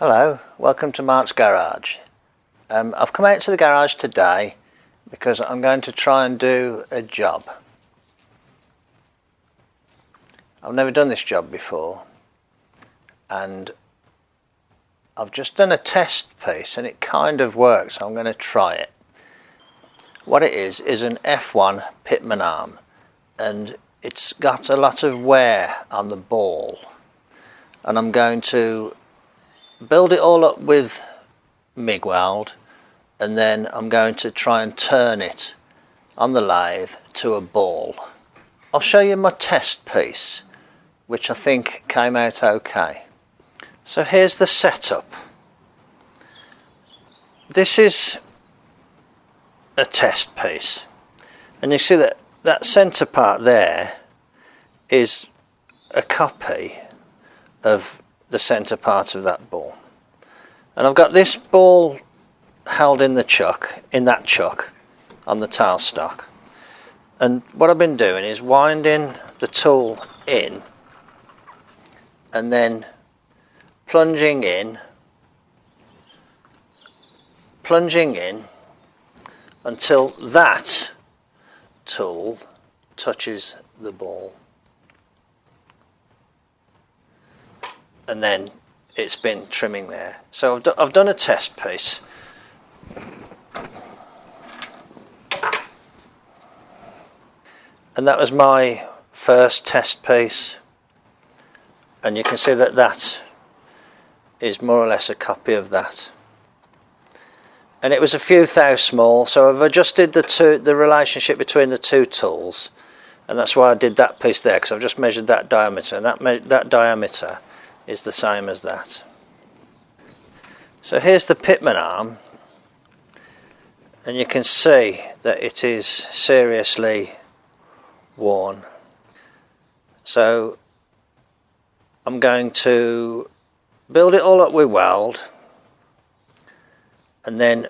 Hello, welcome to Mart's garage. I've come out to the garage today because I'm going to try and do a job. I've never done this job before and I've just done a test piece and it kind of works, so I'm going to try it. What it is an F1 pitman arm and it's got a lot of wear on the ball, and I'm going to build it all up with MIG weld and then I'm going to try and turn it on the lathe to a ball. I'll show you my test piece, which I think came out okay. So here's the setup. This is a test piece and you see that centre part there is a copy of the centre part of that ball, and I've got this ball held in that chuck on the tailstock, and what I've been doing is winding the tool in and then plunging in until that tool touches the ball, and then it's been trimming there. So I've done a test piece. And that was my first test piece, and you can see that is more or less a copy of that. And it was a few thou small, so I've adjusted the relationship between the two tools, and that's why I did that piece there, because I've just measured that diameter, and that diameter is the same as that. So here's the pitman arm, and you can see that it is seriously worn. So I'm going to build it all up with weld and then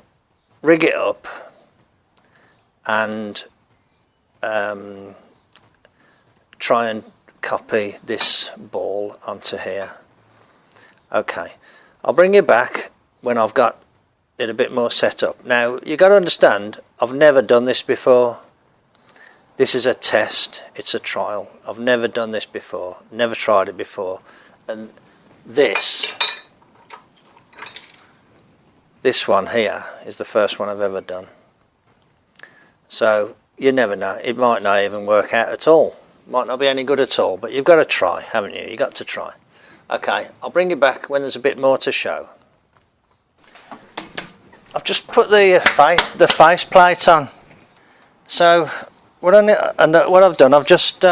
rig it up and try and copy this ball onto here. Okay, I'll bring you back when I've got it a bit more set up. Now you got to understand, I've never done this before. This is a test, it's a trial. I've never done this before, never tried it before, and this one here is the first one I've ever done. So you never know, it might not even work out at all, might not be any good at all, but you've got to try, haven't you? You've got to try. Okay, I'll bring you back when there's a bit more to show. I've just put the face plate on. So what I've done, I've just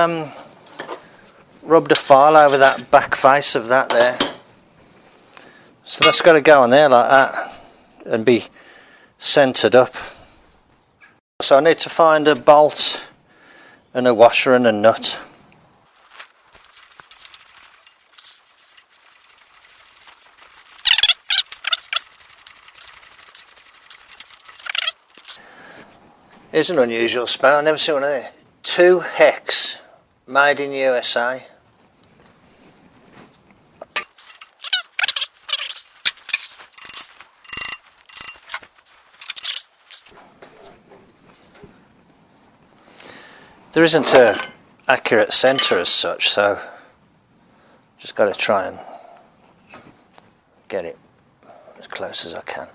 rubbed a file over that back face of that there. So that's got to go on there like that and be centered up. So I need to find a bolt and a washer and a nut. Here's an unusual spanner, I've never seen one of these. 2 hex, made in USA. There isn't an accurate centre as such, so just got to try and get it as close as I can.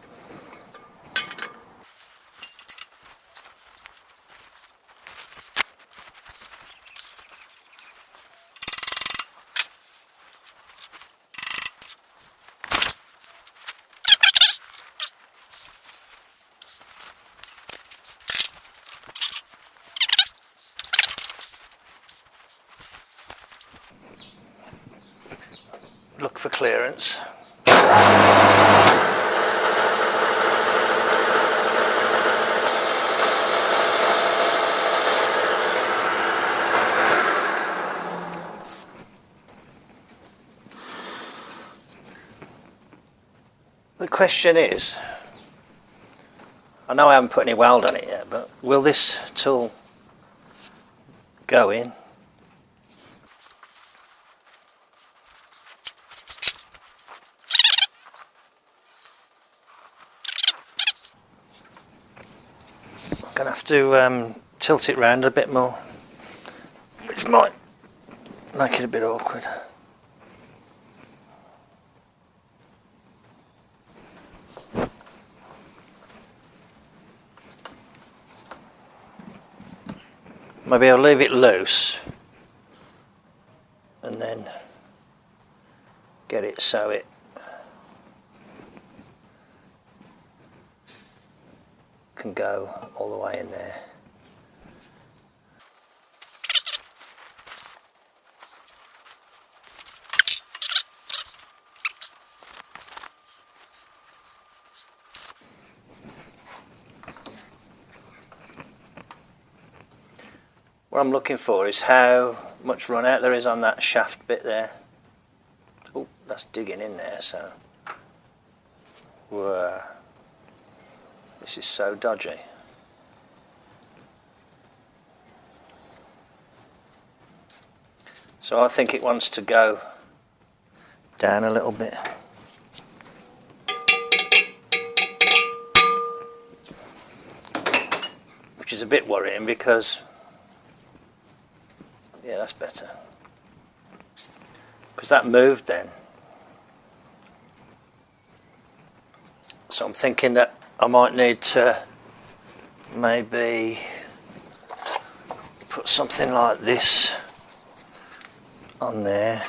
Look for clearance. The question is, I know I haven't put any weld on it yet, but will this tool go in? Gonna have to tilt it round a bit more, which might make it a bit awkward. Maybe I'll leave it loose and then get it so it can go all the way in there. What I'm looking for is how much run out there is on that shaft bit there. Oh, that's digging in there, so whoa. This is so dodgy. So I think it wants to go down a little bit. Which is a bit worrying because, yeah, that's better. Because that moved then. So I'm thinking that I might need to maybe put something like this on there.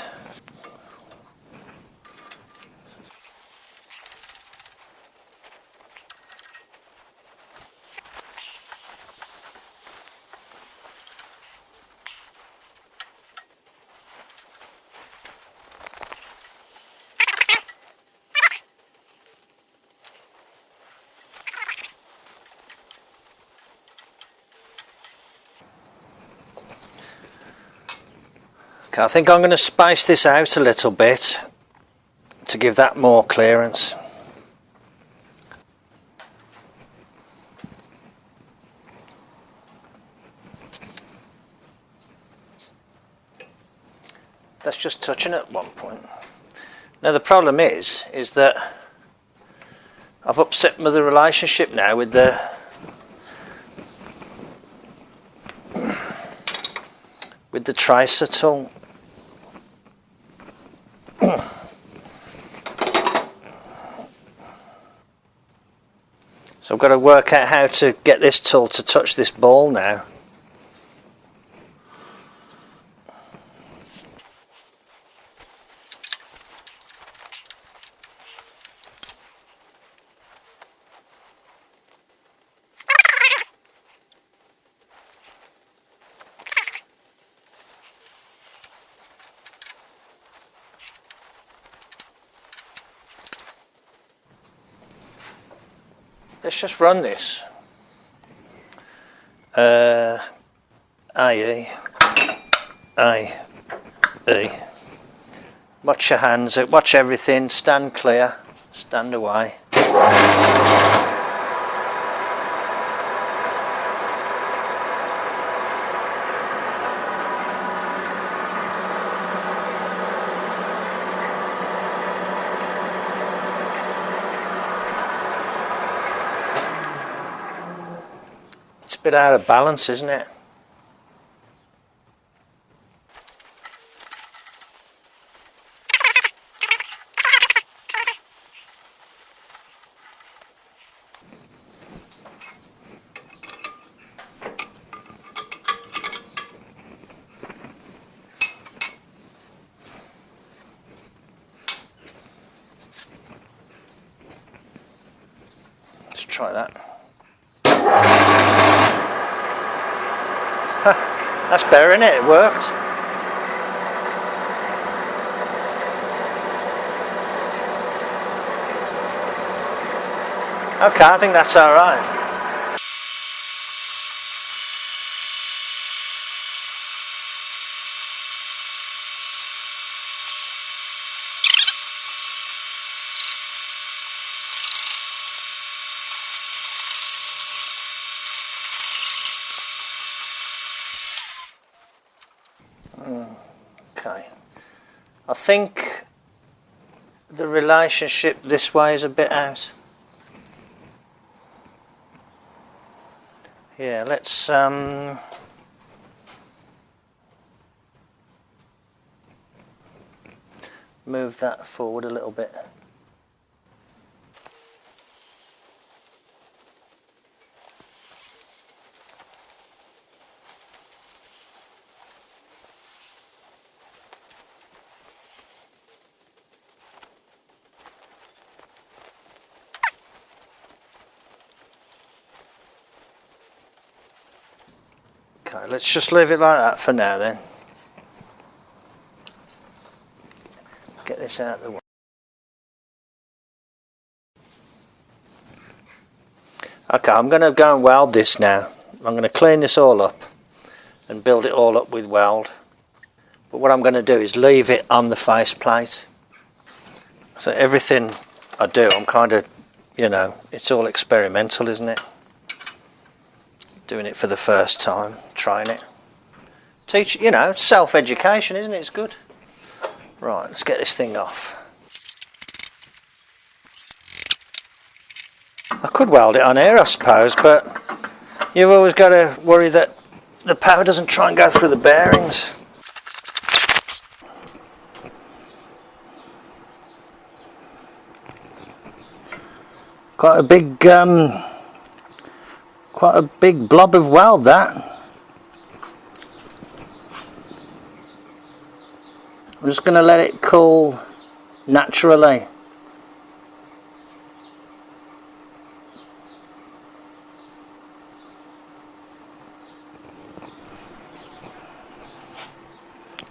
Okay, I think I'm going to space this out a little bit to give that more clearance. That's just touching at one point. Now the problem is that I've upset the relationship now with the tracer tool. So I've got to work out how to get this tool to touch this ball now. Let's just run this. AE. Watch your hands, watch everything, stand clear, stand away. It's a bit out of balance, isn't it? Let's try that. That's better, isn't it? It worked. Okay, I think that's all right. Okay, I think the relationship this way is a bit out. Yeah, let's move that forward a little bit. Okay, let's just leave it like that for now then. Get this out of the way. Okay, I'm going to go and weld this now. I'm going to clean this all up and build it all up with weld. But what I'm going to do is leave it on the faceplate. So everything I do, I'm kind of, you know, it's all experimental, isn't it? Doing it for the first time, trying it. Teach, you know, self-education, isn't it? It's good. Right, let's get this thing off. I could weld it on here, I suppose, but you've always got to worry that the power doesn't try and go through the bearings. Quite a big blob of weld, that. I'm just going to let it cool naturally.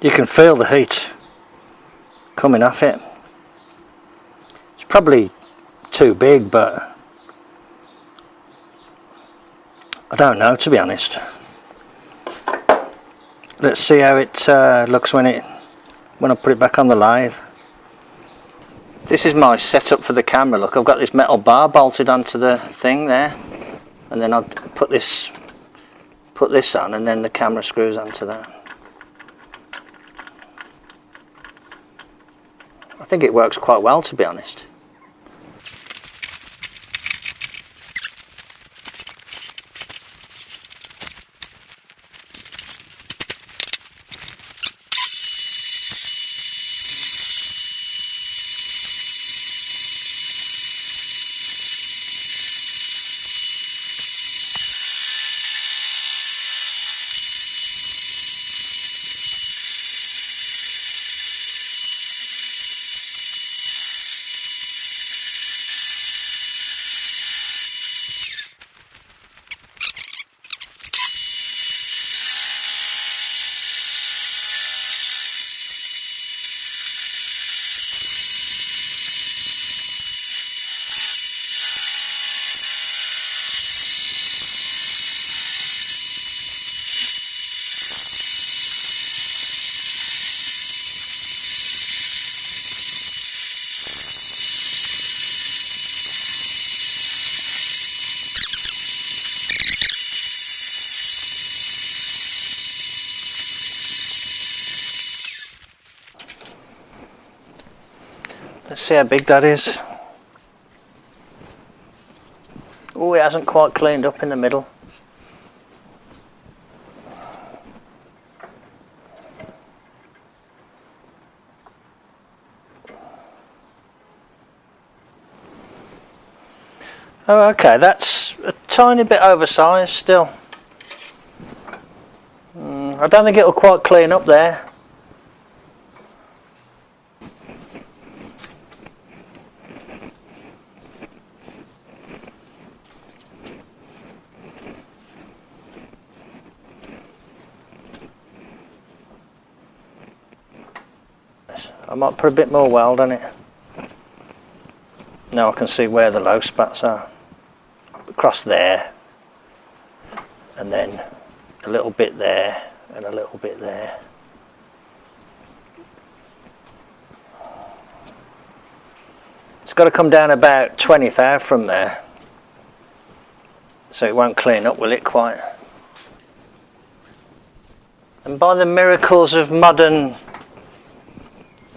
You can feel the heat coming off it. It's probably too big, but I don't know, to be honest. Let's see how it looks when I put it back on the lathe. This is my setup for the camera. Look, I've got this metal bar bolted onto the thing there, and then I'll put this on, and then the camera screws onto that. I think it works quite well, to be honest. Let's see how big that is. Oh, it hasn't quite cleaned up in the middle. Oh, okay, that's a tiny bit oversized still. I don't think it'll quite clean up there. I might put a bit more weld on it. Now I can see where the low spots are. Across there, and then a little bit there, and a little bit there. It's got to come down about 20 thou from there, so it won't clean up, will it, quite? And by the miracles of modern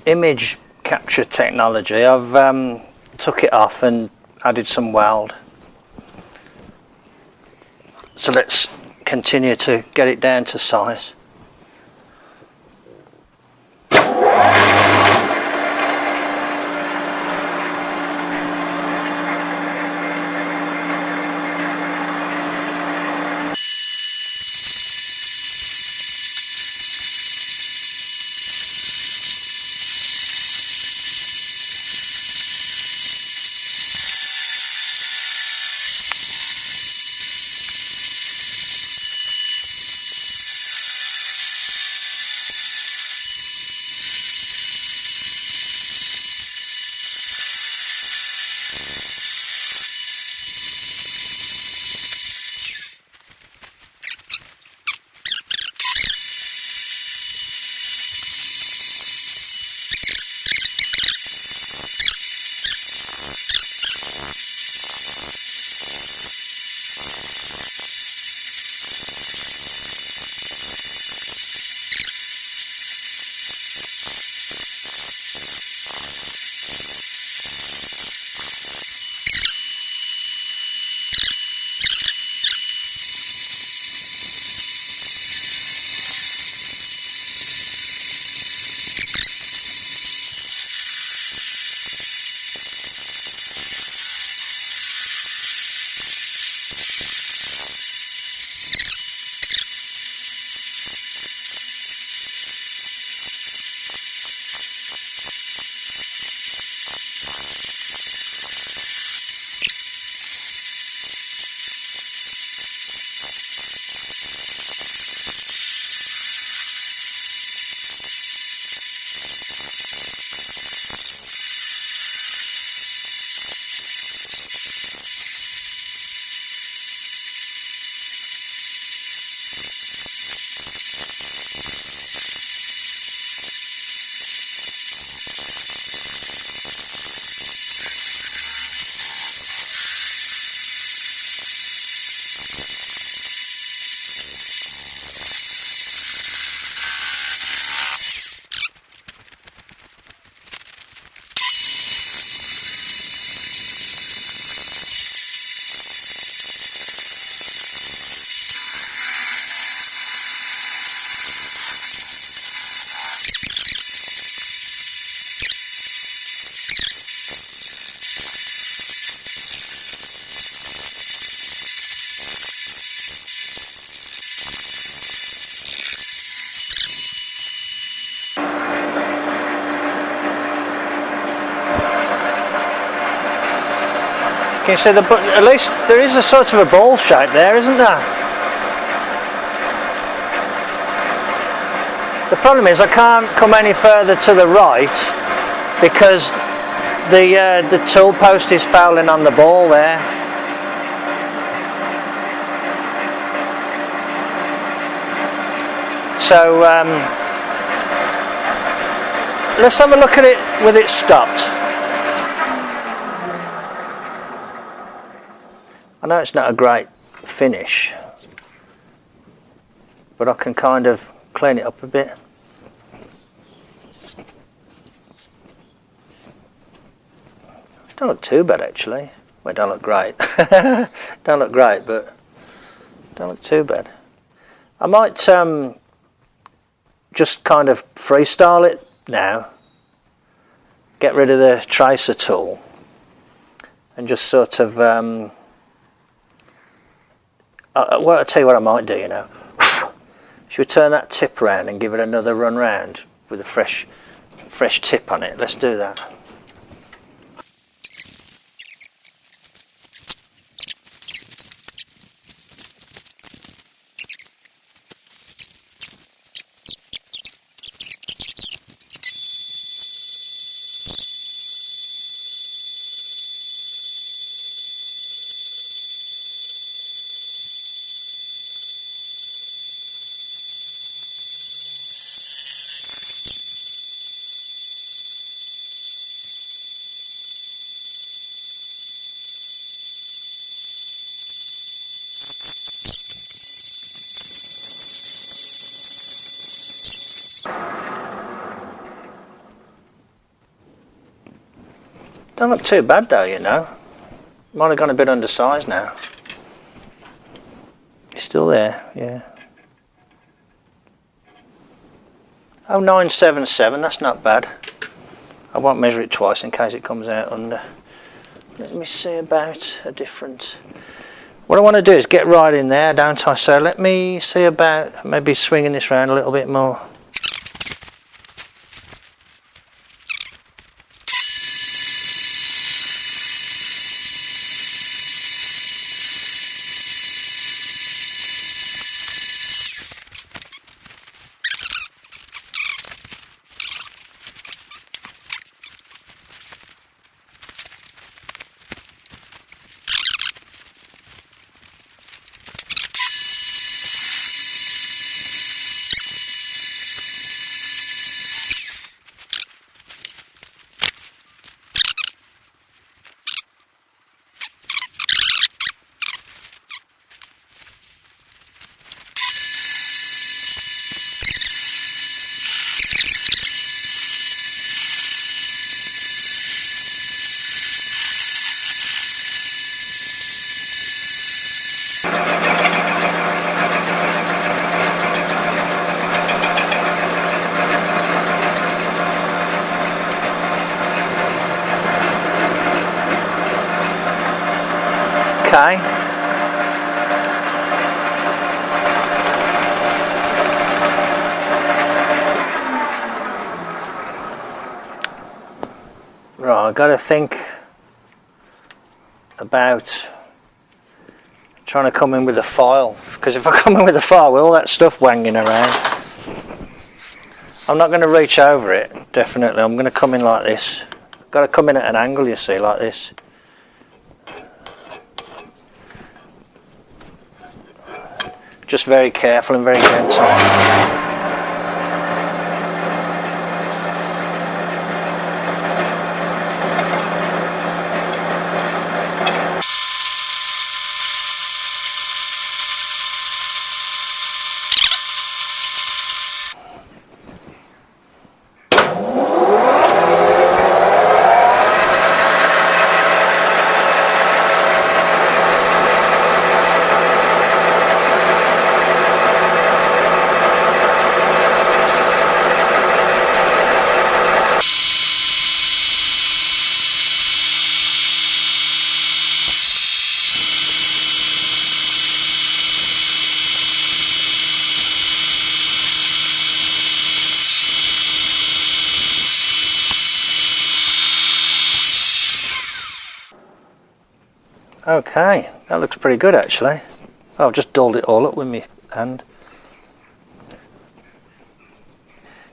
image capture technology, I've took it off and added some weld. So let's continue to get it down to size. Can you see at least there is a sort of a ball shape there, isn't there? The problem is I can't come any further to the right because the tool post is fouling on the ball there. So let's have a look at it with it stopped. I know it's not a great finish, but I can kind of clean it up a bit. Don't look too bad actually. Well, it don't look great. Don't look great, but don't look too bad. I might just kind of freestyle it now. Get rid of the tracer tool and just sort of well, I'll tell you what I might do, you know. Should we turn that tip around and give it another run round with a fresh tip on it? Let's do that. Don't look too bad though, you know. Might have gone a bit undersized now. Still there, yeah. Oh, 977, that's not bad. I won't measure it twice in case it comes out under. Let me see about a different. What I want to do is get right in there, don't I? So let me see about maybe swinging this around a little bit more. Okay. Right, I've got to think about trying to come in with a file, because if I come in with a file with all that stuff wanging around, I'm not going to reach over it, definitely. I'm going to come in like this. I've got to come in at an angle, you see, like this. Just very careful and very gentle. Okay, that looks pretty good actually. I've just dulled it all up with my hand.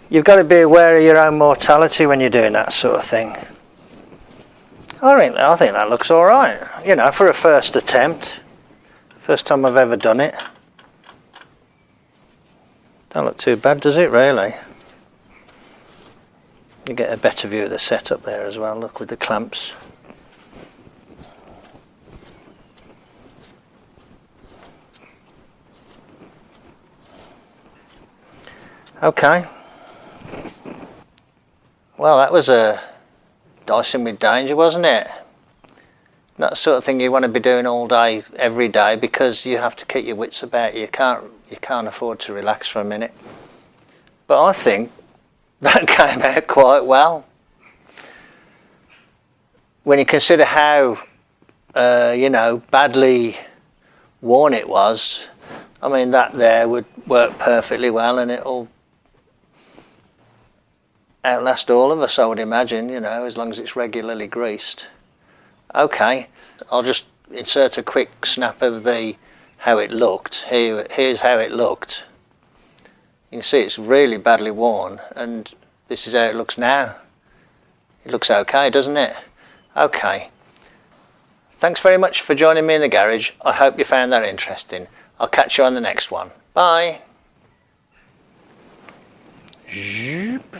You've got to be aware of your own mortality when you're doing that sort of thing. I think that looks alright, you know, for a first attempt. First time I've ever done it. Don't look too bad, does it really? You get a better view of the setup there as well, look with the clamps. Okay. Well, that was a dicing with danger, wasn't it? Not the sort of thing you want to be doing all day, every day, because you have to keep your wits about you. You can't afford to relax for a minute. But I think that came out quite well. When you consider how, you know, badly worn it was, I mean, that there would work perfectly well, and it'll outlast all of us, I would imagine, you know, as long as it's regularly greased. Okay, I'll just insert a quick snap of how it looked. Here's how it looked. You can see it's really badly worn, and this is how it looks now. It looks okay, doesn't it? Okay. Thanks very much for joining me in the garage. I hope you found that interesting. I'll catch you on the next one. Bye. Zoop.